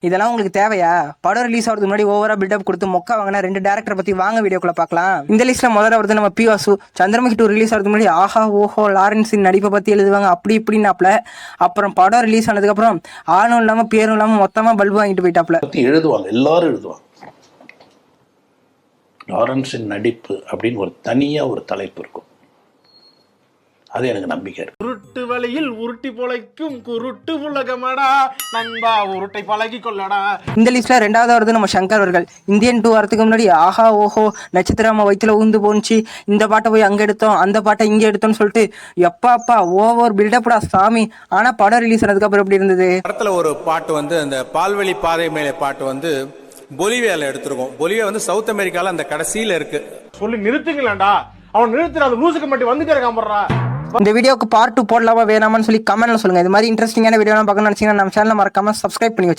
இதெல்லாம் உங்களுக்கு தேவையா? படம் ரிலீஸ் ஆகிறதுக்கு முன்னாடி ஓவரா பில்டப் கொடுத்து மொக்க வாங்கினா 2 டேரக்டர் பத்தி வாங்க வீடியோக்குள்ள பார்க்கலாம். இந்த லிஸ்ட்ல முதல்ல வருது நம்ம பி வாசு. சந்திரமுகி 2 ரிலீஸ் ஆகிறதுக்கு முன்னாடி ஆஹா ஓஹோ லாரன்ஸின் நடிப்பை பத்தி எழுதுவாங்க அப்படி இப்படின்னாப்ல. அப்புறம் படம் ரிலீஸ் ஆனதுக்கு அப்புறம் ஆணும் இல்லாம பேரும் இல்லாம மொத்தமா பல்பு வாங்கிட்டு போயிட்டாப்ல. எழுதுவாங்க, எல்லாரும் எழுதுவாங்க. லாரன்ஸின் நடிப்பு அப்படின்னு ஒரு தனியா ஒரு தலைப்பு இருக்கும். அது எனக்கு நம்பிக்கை இருக்கு. உருட்டு வழியில் உருட்டி பொழைக்கும் குருட்டு உலகமடா நண்பா உருட்டை பழகி கொள்ளடா. இந்த லிஸ்ட்ல 2வது வருது நம்ம சங்கர் அவர்கள். இந்தியன் 2 வரதுக்கு முன்னாடி ஆஹா ஓஹோ நட்சத்திரமா வயிற்றுல ஊந்து போனுச்சு, இந்த பாட்டை போய் அங்க எடுத்தோம் அந்த பாட்டை இங்க எடுத்தோம்னு சொல்லிட்டு எப்பாப்பா ஓவர் பில்டப்டா சாமி. ஆனா படம் ரிலீஸ் ஆனதுக்கு அப்புறம் எப்படி இருந்தது? படத்துல ஒரு பாட்டு அந்த பால்வெளி பாதை மேலே பாட்டு பொலிவியால எடுத்திருக்கோம். பொலிவியா சவுத் அமெரிக்கால அந்த கடைசியில இருக்கு. சொல்லி நிறுத்துங்களேன்டா, அவன் நிறுத்துற அந்த லூசுக்கு மட்டும் வந்துட்டே இருக்கான் போடுறா. இந்த வீடியோக்கு பார்ட் 2 போடலாமா வேணாமான்னு சொல்லி கமெண்ட்ல சொல்லுங்க. இது மாதிரி இன்ட்ரெஸ்டிங்கான வீடியோ பார்க்கணும்னு நினைச்சீங்கன்னா நம்ம சேனலை மறக்காம சப்ஸ்கிரைப் பண்ணி வச்சுக்கோங்க.